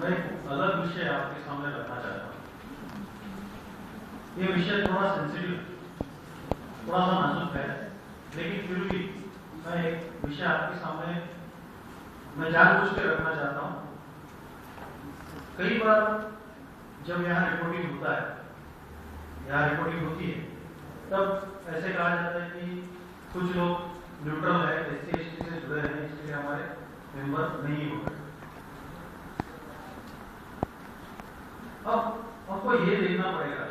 मैं एक अलग विषय आपके सामने रखना चाहता हूँ। ये विषय थोड़ा सेंसिटिव है, थोड़ा सा नाजुक है, लेकिन फिर भी मैं एक विषय आपके सामने मैं जानबूझ के रखना चाहता हूँ। कई बार जब यहाँ रिपोर्टिंग होता है, यहाँ रिपोर्टिंग होती है, तब ऐसे कहा जाता है कि कुछ लोग न्यूट्रल है, SC/ST से जुड़े हैं, इसलिए हमारे मेंबर नहीं हो गए। अब हमको ये देखना पड़ेगा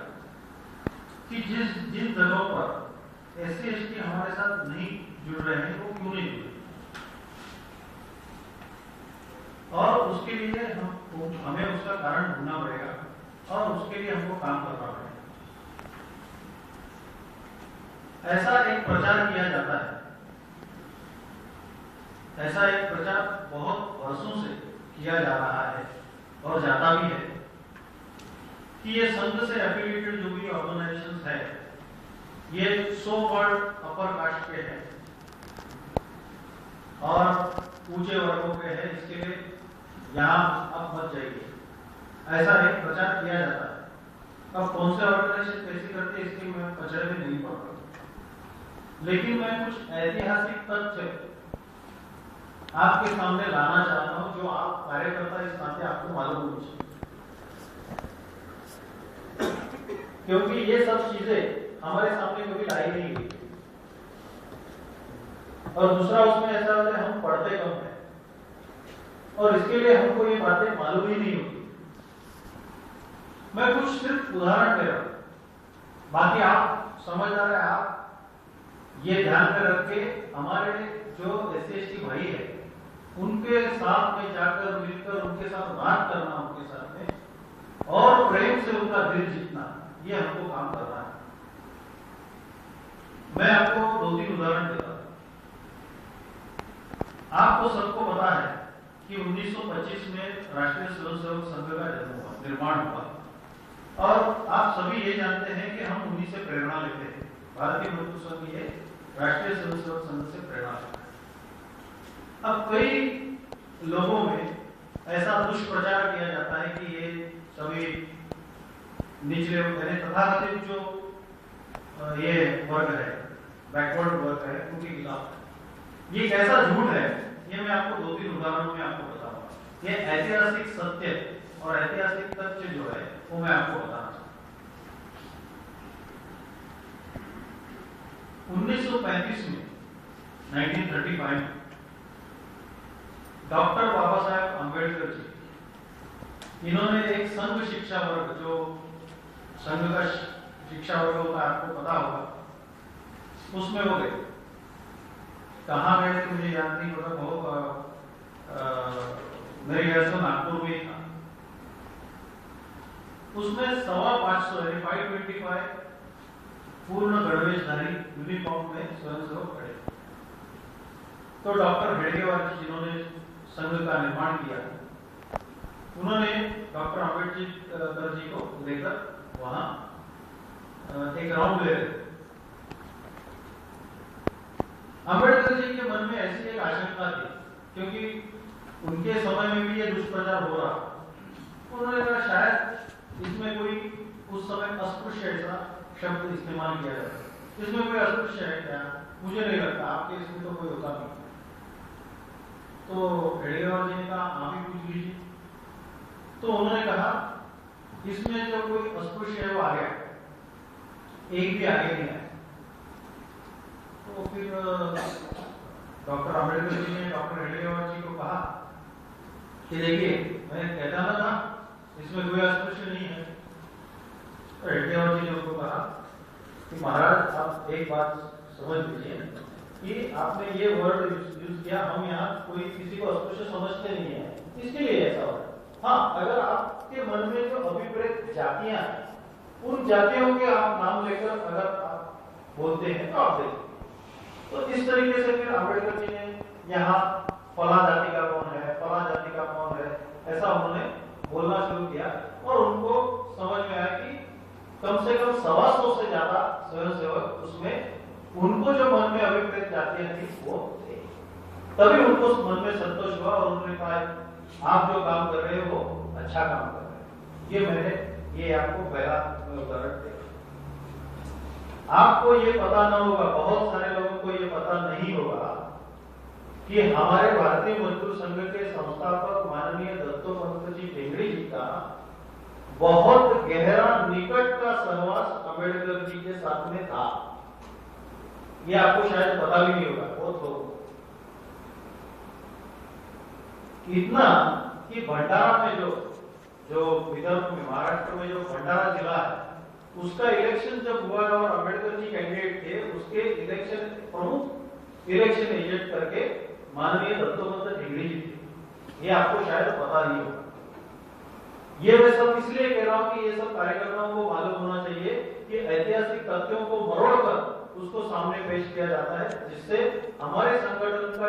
कि जिन जगहों पर SC/ST हमारे साथ नहीं जुड़ रहे हैं वो क्यों नहीं जुड़े, और उसके लिए हमें उसका कारण ढूंढना पड़ेगा और उसके लिए हमको काम करना पड़ेगा। ऐसा एक प्रचार किया जाता है, ऐसा एक प्रचार बहुत वर्षों से किया जा रहा है और जाता भी है कि ये संघ से एफिलिएटेड जो भी ऑर्गेनाइजेशंस है ये सो कॉल्ड अपर कास्ट के हैं और ऊंचे वर्गों के हैं, इसके लिए यहाँ अब मत जाइए, ऐसा एक प्रचार किया जाता है। अब कौन से ऑर्गेनाइजेशन कैसे करते हैं इसके मैं प्रचार में नहीं पढ़ रहा, लेकिन मैं कुछ ऐतिहासिक तथ्य आपके सामने लाना चाहता हूं जो आप कार्यकर्ता इस नाते आपको मालूम होनी चाहिए, क्योंकि ये सब चीजें हमारे सामने कभी लाई नहीं गई। और दूसरा उसमें ऐसा होता है हम पढ़ते कम हैं और इसके लिए हमको ये बातें मालूम ही नहीं होती। मैं कुछ सिर्फ उदाहरण दे रहा हूं, बाकी आप समझदार है, आप ये ध्यान में रख के हमारे जो SC/ST भाई है उनके साथ में जाकर मिलकर उनके साथ बात करना, उनके साथ में और प्रेम से उनका दिल जीतना, ये हमको काम करना है। मैं आपको 2-3 उदाहरण देता हूं। आपको सबको पता है कि 1925 में राष्ट्रीय स्वयंसेवक संघ का निर्माण हुआ और आप सभी ये जानते हैं कि हम उन्हीं से प्रेरणा लेते हैं। भारतीय मजदूर संघ ये राष्ट्रीय स्वयंसेवक संघ से प्रेरणा लेता है। अब कई लोगों में ऐसा दुष्प्रचार किया जाता है कि ये सभी निचले तथाकथित जो ये वर्ग है, बैकवर्ड वर्ग है, उनके खिलाफ ये कैसा झूठ है, ये मैं आपको 2-3 उदाहरणों में आपको बताऊंगा। ये ऐतिहासिक सत्य और ऐतिहासिक तथ्य जो है वो मैं आपको बताना चाहता हूं। 1935 में 1935 में डॉक्टर बाबा साहेब अम्बेडकर जी, इन्होंने एक संघ शिक्षा वर्ग, जो संघ का शिक्षा वर्ग होता है आपको पता होगा, उसमें वो गए। कहाँ गए थे मुझे याद नहीं पता, बहुत मेरे घर से नागपुर में था। उसमें 525 पूर्ण गणवेशधारी यूनिफॉर्म में स्वयंसेवक खड़े। तो डॉक्टर हेडगेवार जी जिन्होंने संघ का निर्माण किया, उन्होंने डॉक्टर अम्बेडकर जी को लेकर वहां एक राउंड ले रहे थे। अम्बेडकर जी के मन में ऐसी एक आशंका थी, क्योंकि उनके समय में भी ये दुष्प्रचार हो रहा, उन्होंने कहा शायद इसमें कोई उस समय अस्पृश्य ऐसा शब्द इस्तेमाल किया जाता है, इसमें कोई अस्पृश्य है क्या, मुझे नहीं लगता, आपके इसमें तो कोई होता नहीं। तो हेडगेवार जी ने कहा आप ही पूछ लीजिए। तो उन्होंने कहा इसमें जो कोई अस्पृश्य है वो आ गया, एक भी आगे नहीं आया। तो फिर डॉक्टर अम्बेडकर जी ने डॉक्टर हेडगेवार जी को कहा कि देखिए मैं कहता ना था इसमें कोई अस्पृश्य नहीं है। तो हेडगेवार जी ने उनको कहा कि महाराज आप एक बात समझ लीजिए कि आपने ये वर्ड यूज किया, हम यहाँ कोई किसी को अस्पृश्य समझते नहीं है, इसके लिए ऐसा हो। हाँ, अगर आपके मन में जो अभिप्रेत जातियां हैं उन जातियों के आप नाम लेकर अगर आप बोलते हैं तो आप देखिए। तो इस तरीके से फिर अम्बेडकर जी ने यहाँ फला जाति का कौन है, फला जाति का कौन है, ऐसा उन्होंने बोलना शुरू किया और उनको समझ में आया कि कम से कम 125 से ज्यादा स्वयंसेवक उसमें उनको जो मन में अभिप्रेत जातियां थी वो थे। तभी उनको मन में संतोष हुआ और उन्होंने कहा आप जो काम कर रहे हो अच्छा अच्छा काम कर रहे हैं। ये मैंने ये आपको पहला उदाहरण दिया। आपको ये पता ना होगा, बहुत सारे लोगों को ये पता नहीं होगा कि हमारे भारतीय मजदूर संघ के संस्थापक माननीय दत्तोपंत जी ठेंगड़ी जी का बहुत गहरा निकट का सहवास अम्बेडकर जी के साथ में था। ये आपको शायद पता भी नहीं होगा, बहुत लोगों को। इतना कि भंडारा में जो विदर्भ में, महाराष्ट्र में जो भंडारा जिला है, उसका इलेक्शन जब हुआ और अम्बेडकर जी कैंडिडेट थे, उसके इलेक्शन प्रमुख इलेक्शन एजेंट करके माननीय दत्तोपंत ठेंगड़ी जी थे। ये आपको शायद पता नहीं होगा। ये मैं सब इसलिए कह रहा हूं कि ये सब कार्यकर्ताओं को मालूम होना चाहिए कि ऐतिहासिक तथ्यों को मरोड़कर उसको सामने पेश किया जाता है, जिससे हमारे संगठन का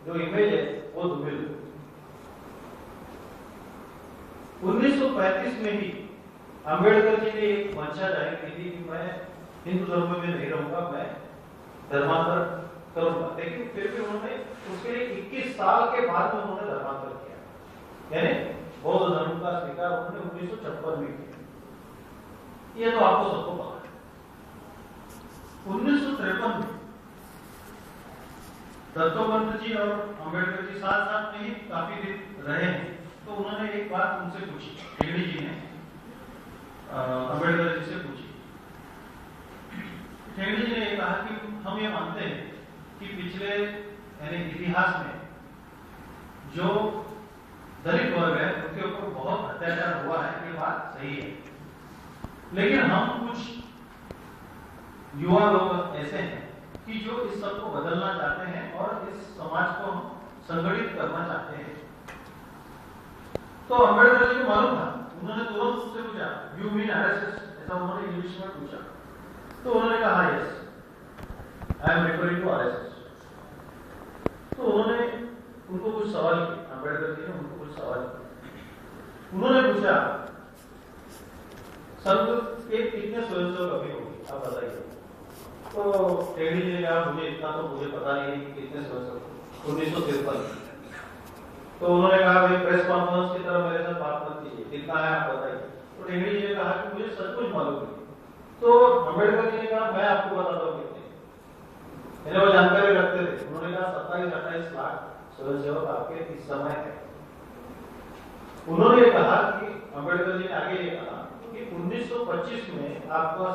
जो इमेज है वो धूमिल हो। 1935 में ही अम्बेडकर जी ने एक मंशा जाहिर की थी कि मैं हिंदू धर्म में नहीं रहूंगा, मैं धर्मांतर करूंगा। लेकिन फिर भी उन्होंने उसके लिए 21 साल के बाद में उन्होंने धर्मांतर किया, यानी बौद्ध धर्म का स्वीकार उन्होंने 1956 में किया। ये तो आपको सबको पता है। 1953 में दत्तोपंत जी और अम्बेडकर जी साथ साथ में ही काफी दिन रहे हैं। तो उन्होंने एक बात उनसे पूछी, ठेंगड़ी जी ने अम्बेडकर जी से पूछी। ठेंगड़ी जी ने कहा कि हम ये मानते हैं कि पिछले यानी इतिहास में जो दलित वर्ग है उनके ऊपर बहुत अत्याचार हुआ है, ये बात सही है। लेकिन हम कुछ युवा लोग ऐसे हैं कि जो इस सब को बदलना चाहते हैं और इस समाज को संगठित करना चाहते हैं। तो अम्बेडकर जी को मालूम था, उन्होंने तुरंत उससे पूछा, यू मीन आरएसएस? ऐसा उन्होंने इंग्लिश में पूछा। तो उन्होंने कहा yes, I am referring to RSS. तो उन्होंने उनको कुछ सवाल किए, अम्बेडकर जी ने उनको कुछ सवाल किए। उन्होंने पूछा, संघ के कितने स्वयंसेवक अभी होंगे, आप बताइए। तो ठेंगड़ी जी ने कहा, मुझे इतना तो मुझे पता नहीं है कि कितने स्वयंसेवक। 1953। तो उन्होंने कहा, भाई प्रेस कॉन्फ्रेंस की तरह मेरे साथ बात मत कीजिए, कितना है आप बताइए। तो ठेंगड़ी जी ने कहा कि मुझे सब कुछ मालूम है। तो अम्बेडकर जी ने कहा, मैं आपको बताता हूँ कितने। वो जानकारी रखते थे। उन्होंने कहा 27-28 लाख स्वयंसेवक आपके इस समय है। उन्होंने कहा कि अम्बेडकर जी ने आगे ये कहा कि 1925 में आपका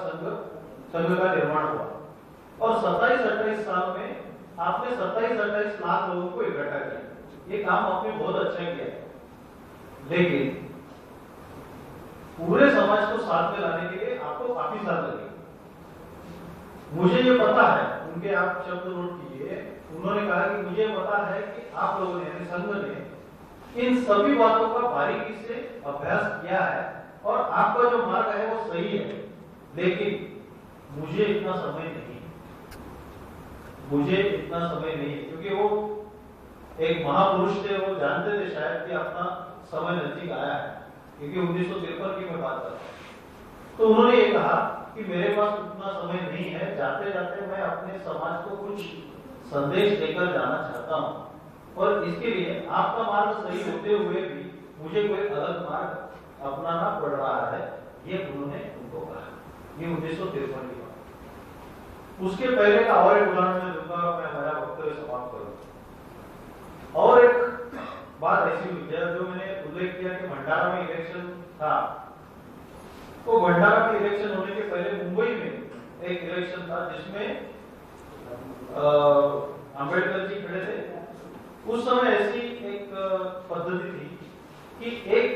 संघ का निर्माण हुआ और 27-28 साल में आपने 27-28 लाख लोगों को इकट्ठा किया। ये काम आपने बहुत अच्छा किया है, लेकिन पूरे समाज को साथ में लाने के लिए आपको काफी साल लगे। मुझे ये पता है, उनके आप शब्द नोट कीजिए। उन्होंने कहा कि मुझे पता है कि आप लोगों ने, संघ ने इन सभी बातों का बारीकी से अभ्यास किया है और आपका जो मार्ग है वो सही है, लेकिन मुझे इतना समय नहीं, क्योंकि वो एक महापुरुष थे। वो जानते थे शायद कि अपना समय नजदीक आया है, क्योंकि 1953 की मैं बात कर रहा हूं। तो उन्होंने ये कहा कि मेरे पास उतना समय नहीं है, जाते जाते मैं अपने समाज को कुछ संदेश देकर जाना चाहता हूं और इसके लिए आपका मार्ग सही होते हुए भी मुझे कोई अलग मार्ग अपनाना पड़ रहा है। ये उन्होंने उनको कहा। ये 1953 की बात। उसके पहले का और एक उदाहरण मैं दूंगा, मैं हमारा वक्तव्य समाप्त करूंगा। और एक बात ऐसी हुई है जो मैंने उल्लेख किया कि भंडारा में इलेक्शन था। तो भंडारा में इलेक्शन होने के पहले मुंबई में एक इलेक्शन था जिसमें अंबेडकर जी खड़े थे। उस समय ऐसी एक पद्धति थी कि एक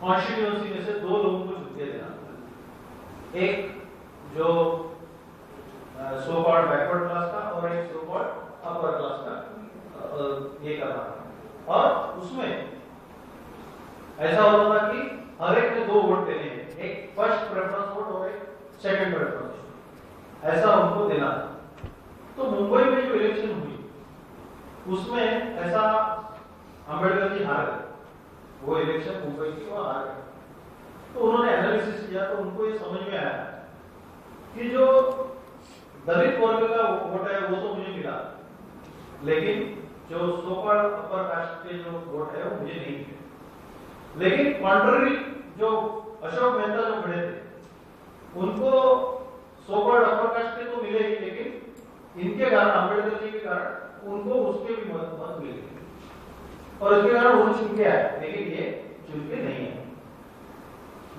कॉन्स्टिट्यूएंसी में से दो लोगों को चुन के देना, एक जो सो कॉल्ड बैकवर्ड क्लास का और एक सो कॉल्ड अपर क्लास का ये करना। और उसमें ऐसा होता था कि हर एक ने दो वोट देने हैं, एक फर्स्ट प्रेफरेंस वोट और एक सेकंड प्रेफरेंस वोट, ऐसा उनको देना था। तो मुंबई में जो इलेक्शन हुई उसमें ऐसा अंबेडकर जी हार गए, वो इलेक्शन मुंबई की वो हार गए। तो उन्होंने एनालिसिस किया तो उनको ये समझ में आया कि जो दलित वर्ग का वोट है वो तो मुझे मिला, लेकिन जो सो कॉल्ड अपर कास्ट के जो वोट है वो मुझे नहीं मिले। लेकिन कॉन्ट्ररी जो अशोक मेहता जो खड़े थे, उनको सोकॉल्ड अपर कास्ट के तो मिले ही, लेकिन इनके कारण, अम्बेडकर जी के कारण उनको उसके भी मत मिले और इसके कारण वो चुन के आए, लेकिन ये चुन के नहीं है।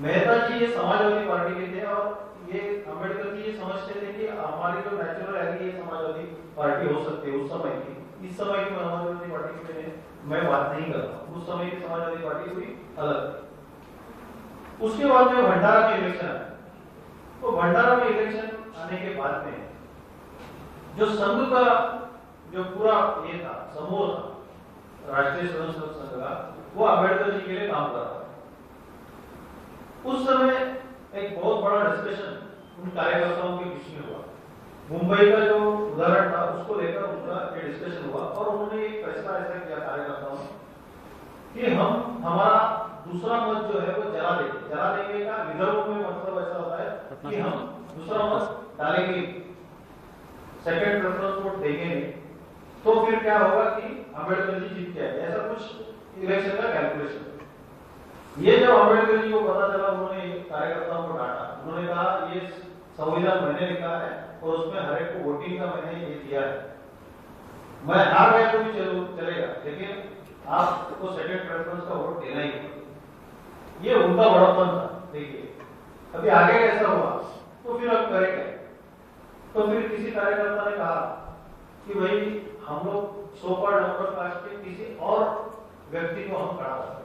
मेहता जी ये समाजवादी पार्टी के थे और ये अम्बेडकर जी ये समझते थे कि हमारी जो नेचुरल है ये समाजवादी पार्टी हो सकती है उस समय की। इस समय की समाजवादी पार्टी के मैं बात नहीं कर रहा, उस समय की समाजवादी पार्टी कोई अलग थी। उसके बाद में भंडारा के इलेक्शन आए, तो भंडारा में इलेक्शन आने के बाद में जो संघ का जो पूरा ये था, समूह था, राष्ट्रीय स्वयंसेवक संघ का, वो अम्बेडकर जी के लिए काम कर रहा था। उस समय एक बहुत बड़ा डिस्कशन उन कार्यकर्ताओं के बीच में हुआ। मुंबई का जो उदाहरण था उसको लेकर उनका ये डिस्कशन हुआ और उन्होंने एक फैसला ऐसा किया कार्यकर्ताओं ने कि हम हमारा दूसरा मत जो है वो जला देंगे। जला देंगे का विदर्भ में मतलब ऐसा होता है कि हम दूसरा मत डालेंगे, सेकंड प्रेफरेंस वोट देंगे, तो फिर क्या होगा कि अम्बेडकर जी जीत जाएंगे। ऐसा कुछ इलेक्शन का कैलकुलेशन। ये जब अम्बेडकर जी को पता चला, उन्होंने कार्यकर्ताओं को डांटा। उन्होंने कहा ये संविधान मैंने लिखा है और उसमें हर एक को वोटिंग का मैंने ये दिया है, मैं हार गया तो भी चलेगा, लेकिन आपको सेकंड प्रेफरेंस का वोट देना ही होगा। ये उनका बड़ापन था। देखिए अभी आगे कैसा हुआ, तो फिर अब करेंगे। तो फिर किसी कार्यकर्ता ने कहा कि भाई हम लोग सोकॉल्ड अपर कास्ट के किसी और व्यक्ति को हम खड़ा करते हैं,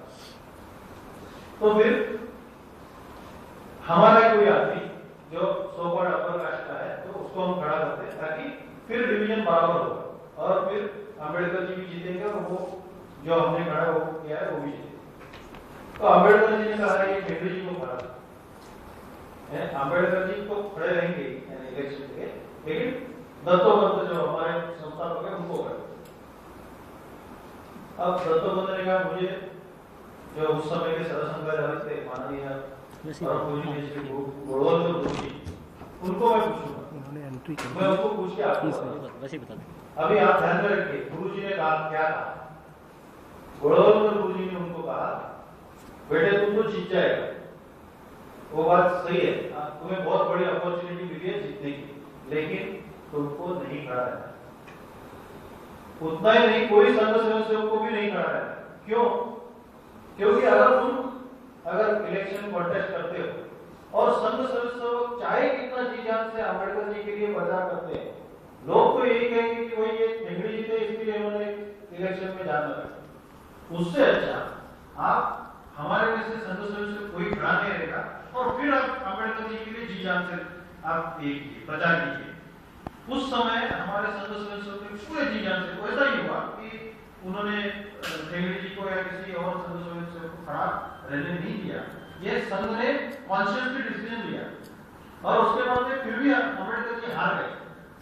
तो फिर हमारा कोई आदमी जो सोकॉल्ड अपर कास्ट का है तो उसको हम खड़ा करते हैं, ताकि फिर डिवीजन बराबर होगा और फिर अम्बेडकर जी भी जीतेंगे और वो जो हमने खड़ा वो किया है वो भी जीतेंगे। तो अम्बेडकर जी ने कहा ये हेनरी जी को खड़ा है, अम्बेडकर जी तो खड़े रहेंगे इलेक्शन के, लेकिन दत्तोपंत जो हमारे संस्थापक है उनको खड़े। अब दत्तोपंत ने कहा मुझे जो उस समय के सरसंघचालक थे माननीय उनको मैं पूछूंगा, मैं उनको पूछ के आपको अभी आप ध्यान में रखिए। गुरु जी ने कहा क्या कहा, गोड़ोलकर गुरु जी ने उनको कहा बेटे तुम तो जीत जाएगा, वो बात सही है, तुम्हें बहुत बड़ी अपॉर्चुनिटी मिली है जीतने की, लेकिन तुमको नहीं खड़ा रहना। उतना ही नहीं, कोई संघ स्वयंसेवक को भी नहीं खड़ा रहना। क्यों? क्योंकि अगर इलेक्शन कॉन्टेस्ट करते हो और संघ स्वयंसेवक चाहे कितना जी जान से अम्बेडकर जी के लिए प्रचार करते हैं, लोग तो यही कहेंगे कि वही ये हेनरी जी थे इसलिए उन्होंने इलेक्शन में जाना है। उससे अच्छा आप हमारे में से संघ स्वयंसेवक कोई खड़ा नहीं रहेगा और फिर आप अम्बेडकर जी के लिए जी जान से आप ये प्रचार कीजिए। उस समय हमारे संघ स्वयंसेवक के पूरे जी जान से ऐसा ही हुआ कि उन्होंने हेनरी जी को या किसी और संघ स्वयंसेवक को खड़ा रहने नहीं दिया। ये संघ ने कॉन्शियसली डिसीजन लिया और उसके बाद में फिर भी अम्बेडकर जी हार गए।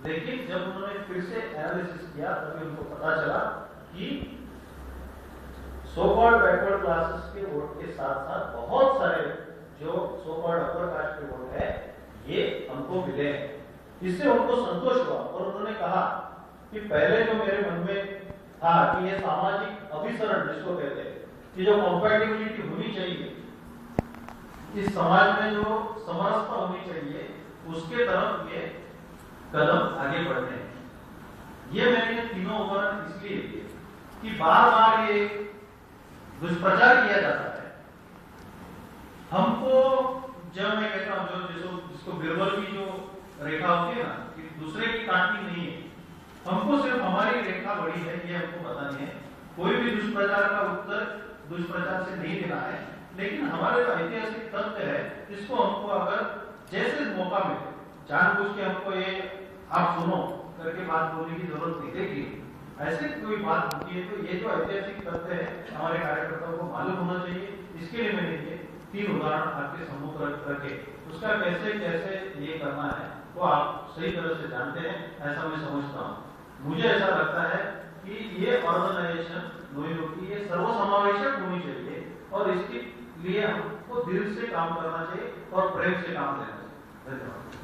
लेकिन जब उन्होंने फिर से एनालिसिस किया तभी उनको पता चला कि सो कॉल्ड बैकवर्ड क्लासेस के वोट के साथ साथ बहुत सारे जो सो कॉल्ड अपर कास्ट के वोट है ये हमको मिले हैं। इससे उनको संतोष हुआ और उन्होंने कहा कि पहले जो मेरे मन में था कि ये सामाजिक अभिसरण जिसको कहते हैं कि जो कॉम्पैटिबिलिटी होनी चाहिए इस समाज में, जो समरसता होनी चाहिए, उसके तरफ ये कदम आगे बढ़ते हैं। ये मैंने तीनों उदाहरण इसलिए दिए कि बार बार ये दुष्प्रचार किया जाता है। हमको जब मैं कहता हूँ जिसको बिरबल की जो रेखा होती है ना कि दूसरे की काटनी नहीं है, हमको सिर्फ हमारी रेखा बड़ी है ये हमको पता नहीं है। कोई भी दुष्प्रचार का उत्तर दुष्प्रचार से नहीं देना है, लेकिन हमारे जो ऐतिहासिक तथ्य है इसको हमको अगर जैसे मौका मिले जानबूझ के हमको ये आप सुनो करके बात बोलने की जरूरत नहीं। देखिए ऐसे कोई बात होती है तो ये जो ऐतिहासिक तथ्य है हमारे कार्यकर्ताओं को मालूम होना चाहिए। इसके लिए मैंने ये 3 उदाहरण आपके सम्मुख रखे। उसका कैसे कैसे ये करना है वो आप सही तरह से जानते हैं ऐसा मैं समझता हूँ। मुझे ऐसा लगता है कि ये ऑर्गेनाइजेशन नोएडा की ये सर्वसमावेशक होनी चाहिए और इसके लिए हमको दिल से काम करना चाहिए और प्रेम से काम लेना चाहिए। धन्यवाद।